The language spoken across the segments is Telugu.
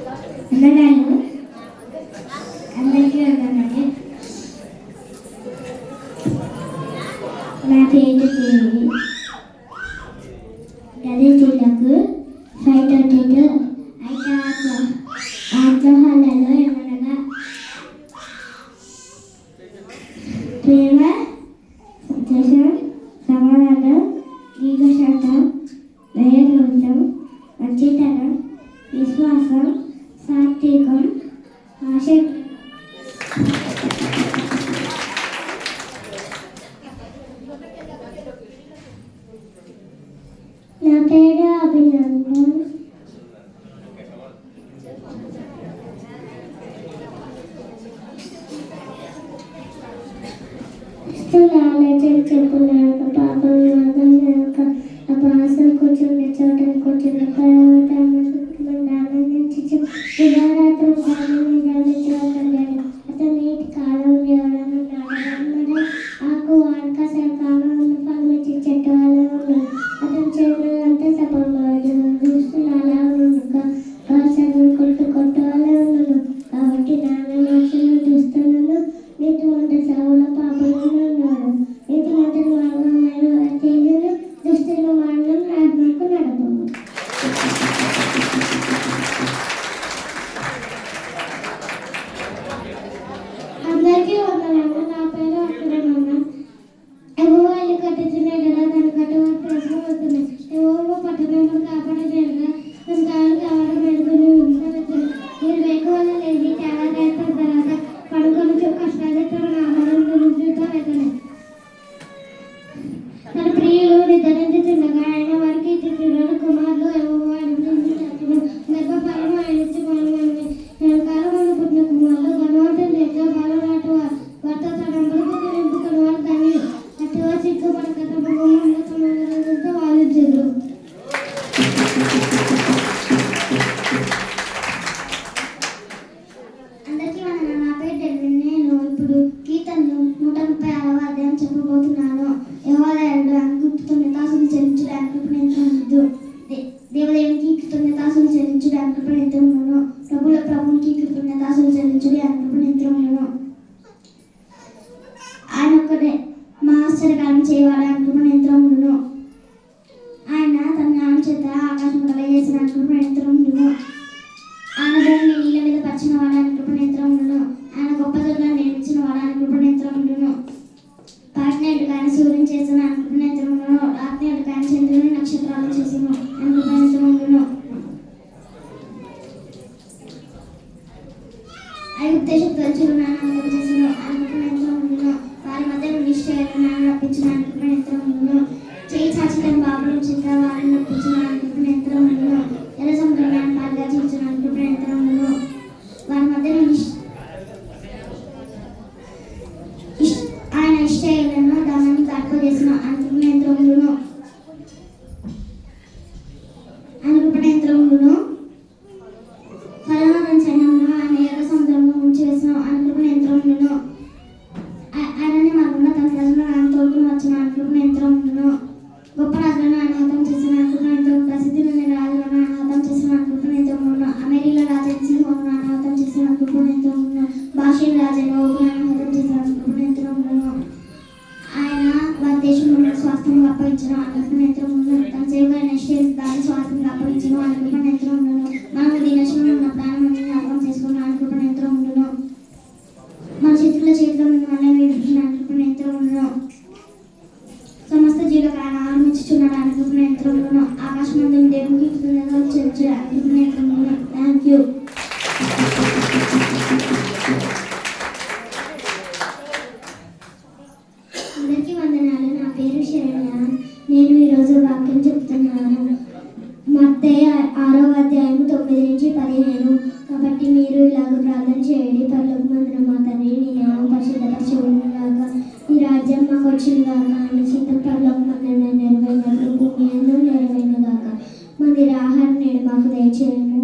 వందనాలు. అందరికీ వందనాలు. నా పేరు దేవి. గదితులకు 5:32 అయితే ఆగ్రహాలలో ఏమనగా ప్రేమ, సంతోషం, సమాధానం, దీర్ఘశాంతం, దయాలుత్వం, మంచితనం, విశ్వాసం, సాత్వికం, ఆశ. నా పేరు అభినందన్. చెప్పున్నాక పాపం ఆ భాష కూర్చుండే చోటని కూర్చున్న అతను నీటి కాలం ఆకు వాడకాస కాలం పండించి చెట్టు వాళ్ళ అతను చెరువులంతా సపంలో చూస్తున్న అలా కాసలు కొట్టు వాళ్ళే ఉన్నాను. కాబట్టి నాన్న భాషలు చూస్తున్నాను. నీటి మంట సాగుల పాపంలో ఉన్నాడు. నీటి మంటలు మార్గం తెలియదు. దుస్తుల మార్గం నాకు నడపము. అందరికీ వందనాలు. నా పేరు అక్కడ ఎవరో ఇల్లు కట్టుతున్నాయి కదా, దాని కట్టుబడి ప్రశ్న అవుతున్నాయి. ఎవరో పట్టణంలో కాపాడలేరుగా కాలు కావడం వెనుకలు మీరు వెనుక వల్ల లేదు తేడా తర్వాత పడుకొని కష్టాలు ఆహారం గురించితో వెళ్తున్నాయి. తన ప్రియులు నిద్రించుతుండగా ఆయన వారికి చిత్రులను కుమారులు గర్భఫలం ఆయన కాలం పుట్టిన కుమారులు ధనవంతులు ఎక్కువ బాలు నాటు వార్త తడంపులకు నింపుకున్న వాళ్ళు దాన్ని అటువ సిగ్గుపడక తమ గుమ్మంలో తమ వాదించరు. అందరికీ నా పేరు డెల్విన్. నేను ఇప్పుడు కీర్తనలు 136వ అధ్యాయం చెప్పబోతున్నాను. యెహోవాకు కృతజ్ఞతాస్తుతులు చెల్లించడానికి ప్రయత్నించు. దేవదేవునికి కృతజ్ఞతాస్తుతులు చెల్లించడానికి ప్రయత్నించను. ప్రభువునికి కృతజ్ఞతాస్తుతులు చెల్లించడానికి ప్రయత్నించను. ఆయన ఒక్కడే మహాశ్చర్యకార్యం చేయడానికి ప్రయత్నించను. ఆయన తన జ్ఞానం చేత ఆకాశం కలగజేసినందుకు ప్రయత్నించను. ఆయన భూమిని నీళ్ళ మీద పరిచిన వాడానికి కృపణేత్రములను, ఆయన గొప్ప జనులను నిర్మించిన వాడానికి కృపణేత్రములను, పాటినేడు కానీ సూర్యుని చేసిన ఆయన కృపణేత్రములను, రాత్రినేడు కానీ చంద్రుని నక్షత్రాలు చేసిన ఆయన కృపణేత్రములను, ఐగుప్తు శక్తులను ఆయన చేసిన ఆయన కృపణేత్రములను, వారి మధ్య నిశ్చయాలను ఆయన రప్పించిన ఆయన కృపణేత్రములను, చేయి చాచిన బాబులు చిత్ర వారిని రప్పించిన ఆయన కృపణేత్రములను, ఎర్ర సముద్రాన్ని పాలుగా చేసిన ఆయన కృపణేత్రములను, వారి మధ్య ఆయన ఇష్టలను దానాన్ని కాటుకజేసిన ఆయన కృపణేత్రములను, ఆయన కృపణేత్రములను, ఫలనాథన సైన్యంలో ఆయన ఎర్ర సముద్రంలో ముంచి వేసిన ఆయన కృపణేత్రములను, ఆయనని మరుగున తన ప్రజలను ఆయన తోడుకుని వచ్చిన ఆయన కృపణేత్రములను, గొప్ప రాజులను ఆయన హతం చేసిన ఆయన కృపణేత్రములను, ప్రసిద్ధి నుండి రాజులను ఆయన హతం చేసిన ఆయన కృపణేత్రములను, అమెరికా రాజైన సిహోను ఆయన హతం చేసిన ఆయన కృపణేత్రములను, బాషీన్ రాజైన ఓగును ఆయన హతం చేసిన ఆయన కృపణేత్రములను, ఆయన వారి దేశంలో స్వాస్థ్యంగా అప్పగించిన ఆయన కృపణేత్రములను, తన సేవకైన ఎస్తేరు దాని స్వాస్థ్యంగా అప్పగించిన ఆయన కృపణేత్రములను, మనము దీనశంలో ఉన్న ప్రాణాన్ని జ్ఞాపకం చేసుకున్న ఆయన కృపణేత్రములను, మన శత్రుల చేతిలో మన విడిపించిన ఆయన కృపణేత్రములను, సమస్త జీవులకు ఆయన ఆరంభించుచున్నాడు ఆయన కృపణేత్రములను, ఆకాశమందుని దేవునికి కృతజ్ఞతలు చెల్లించు ఆయన కృపణేత్రములను. Thank you. అందరికీ వందనాలు. నా పేరు శరణ్య. నేను ఈరోజు వాక్యం చెప్తున్నాను. మత్తయి 6వ అధ్యాయం 9-15. కాబట్టి మీరు ఇలాగ ప్రార్థన చేయండి. పరలోకమందున మా తండ్రి, నీ నామం పరిశుద్ధపరచబడునుగాక, నీ రాజ్యం మాకు వచ్చునుగాక, నీ చిత్తం పరలోకమందున నెరవేరినట్లు భూమి యందు నెరవేరునుగాక. మా ఆహారం నేడు మాకు దయచేయము.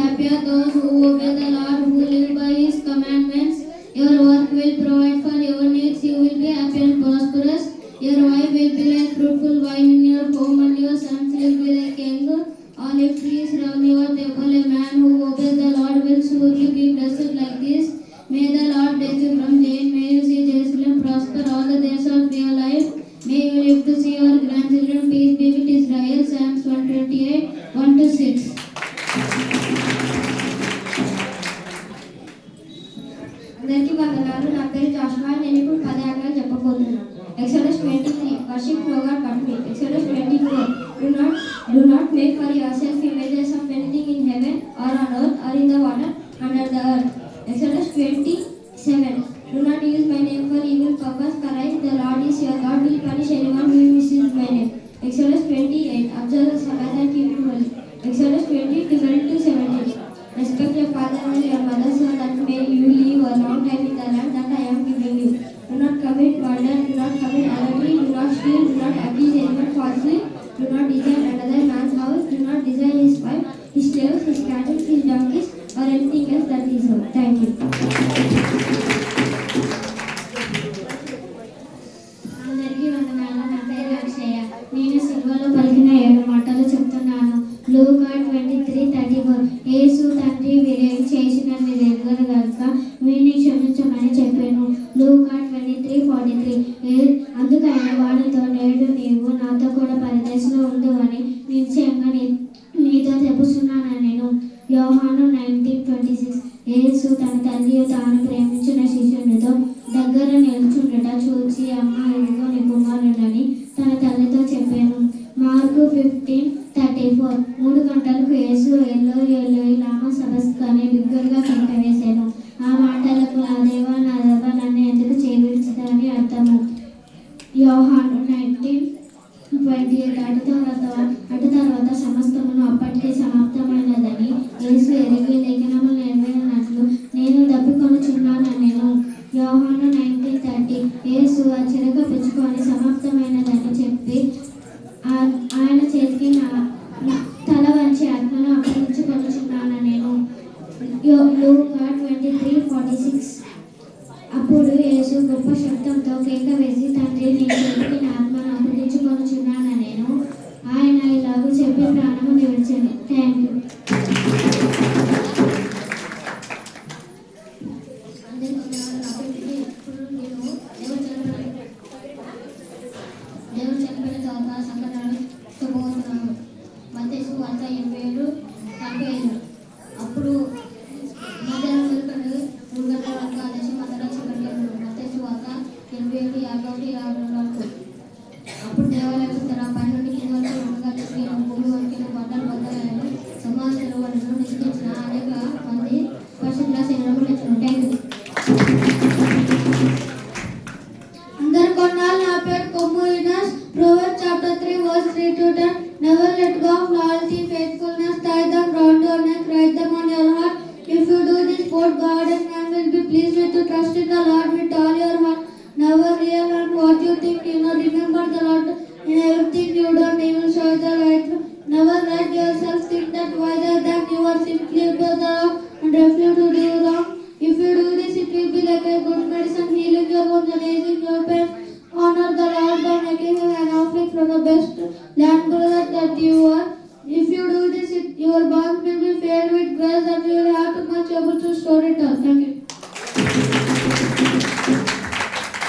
happy are those who obey the Lord, who live by His commandments. Your work will provide for your needs. You will be happy and prosperous. Your wife will be like fruitful vine in your home, and your sons will be like young olive trees round your table. A man who obeys the Lord will surely be blessed like this. May the Lord bless you from Jane. May you see Jerusalem prosper all the days of your life. May you live to see your grandchildren. Peace be with Israel. Psalms 128, 1-6. అందరికీ వందనాలు. నా పేరు జాషువా. నేను ఇప్పుడు 10 ఆజ్ఞలు చెప్పబోతున్నాను. Exodus 23. Worship no God but me. Exodus 24. Do not make for yourself images of anything in heaven or on earth or in the water under the earth. Exodus 27. Do not use my name for evil purpose, for I, the Lord is your God, will punish anyone who misuses my name. Exodus 28. Observe the Sabbath and keep it holy. Exodus 20:12-17. Respect your father and your mother so that may you live a long time in the land that I am giving you. Do not commit murder, do not commit adultery, do not steal, do not accuse anyone falsely, do not desire another man's house, do not desire his wife, his slaves, his cattle, his donkeys, or anything else that is wrong. Thank you. అందరికీ వందనాలు. నా పేరు అక్షయ. నేను సిల్వలో పలికిన 7 మాటలు చెప్తున్నాను. లూకా 23:34. యేసు తండ్రి వీరేమి చేసిన మీరు ఎరుగరు గనుక వీరిని క్షమించమని చెప్పాను. లూకా 23:43. అందుకైన వాడితో నేడు నీవు నాతో కూడా పరదేశంలో ఉండువని నిశ్చయంగా నీతో చెప్పుచున్నాను నేను. యోహాను 19:26. యేసు తన తల్లి తాను ప్రేమించిన శిష్యునితో దగ్గర నిల్చుండట చూచి అమ్మ ఇదిగో నీ కుమారుడని తన తల్లితో చెప్పాను. మార్కు 15:34. 3 గంటలకు యేసు ఎల్లోయి ఎల్లోయి లామా సబక్తానీ బిగ్గరగా కేక వేశాను. ఆ మాటలకు నా దేవా నన్ను ఎందుకు చేయించుదని అర్థము. యోహాను 19:28. అటు తర్వాత సమస్తమును అప్పటికే సమాప్తమైనదని యేసు ఎరిగి లేఖనములు నెరవేరినట్లు నేను తప్పికొనుచున్నాను నేను. యోహాను 19:30. యేసు ఆ చిరక పుచ్చుకొని సమాప్తమైనదని చెప్పి ఆయన చేతికి తల వంచి ఆత్మను అప్పగించుకొనుచున్నాను నేను. లూకా 23:46. అప్పుడు యేసు గొప్ప శబ్దంతో కేక వేసి తండ్రి నీ చేతికి నా ఆత్మను అప్పగించుకొనుచున్నాను నేను. ఆయన ఇలాగూ చెప్పి ప్రాణము విడిచెను. Thank you. దేవుడు చెప్పిన తర్వాత సంఘటనలు చెప్పబోతున్నాము. మత్తయి సువార్త 87:45. అప్పుడు మధ్యాహ్నం దొరకడు 3 గంటల వరకు ఆ దేశం అంతటా చీకటి. మత్తయి సువార్త 87:51-52. అప్పుడు దేవాలయం తన పై నుండి కింద వరకు ఉండగా తిరిగిన భూమి వరకు బట్టలు బద్దలైన సమాజంలో వాళ్ళను నిశ్చయించిన అనేక మంది పరిశుద్ధుల శరీరము లేచును. Thank you. అందరు కొన్నాళ్ళు. నా పేరు కొమ్ములినస్. Proverbs chapter 3:3-10. Never let go of loyalty, faithfulness, tie them round your neck, write them on your heart. If you do this, both God and man will be pleased with you. Trust in the Lord with all your heart. Never rely on what you think. Remember the Lord in everything you do. He will show you the right. Never let yourself think that wiser than you are. Simply obey the law and refuse to do wrong. If you do this, it will be like a good medicine, healing your wounds and easing your pain. Honor the Lord by making him an offering from the best land brother that you are. If you do this, your barns will be filled with grass and you will have too much able to store it all. Thank you.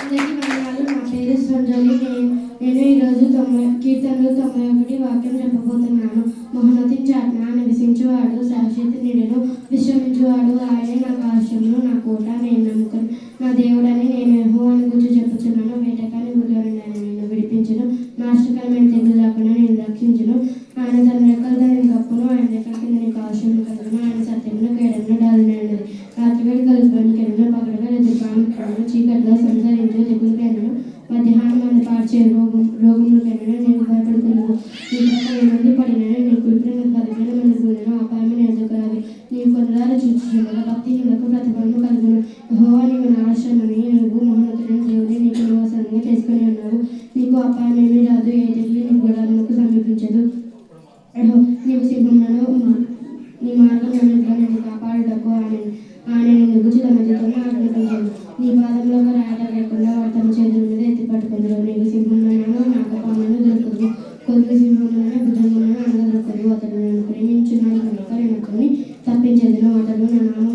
అందరికీ వందనాలు. నా పేరు సంజలి. నేను ఈరోజు కీర్తనలు 91 వాక్యం చెప్పబోతున్నాను. మహోన్నతించు ఆత్మ నివసించువాడు శాశ్వత నీడను విశ్రమించువాడు ఆయనే నాకు ఆశ్రయము, నా కోట, నేను నమ్ముకుని నా దేవుడని నేను యెహోవాను గురించి చెప్పుచున్నాను. వేటకాని గురిలో ఆయన నిన్ను విడిపించును, నాశనకరమైన తెగులు లేకుండా నేను రక్షించును. ఆయన తన రెక్కలతో నేను కప్పును, ఆయన రెక్కల కింద నీకు ఆశ్రయం కలుగును. ఆయన సత్యమును కేడను డాలినది. రాత్రివేళ కలుగుని కెడను, పగడవేళ దుర్భాను, చీకట్లో సంచరించు దిగులుకెళ్ళను, మధ్యాహ్నం మంది పార్చే రోగములకెళ్ళను. నీకు భయపడుకున్నావు. నీ పక్క 10 మంది పడినను, నీ కుడిపిన 10,000 మంది పోయినను. అపాయమైన ఎదుగురాదు. నీవు కొందరు చూచుచుండగా భక్తిహీనులకు ప్రతిఫలము కలుగును. యెహోవా నీవు నా ఆశ్రయమని, నువ్వు మహోన్నతుడైన దేవుడే నీకు నివాసంగా చేసుకుని ఉన్నావు. నీకు అపాయమేమీ రాదు, ఏ తెగులు నీ గుడారములకు సమీపించదు. నీవు సింహములను నీ మార్గం చేసిన మాటలు నా నామం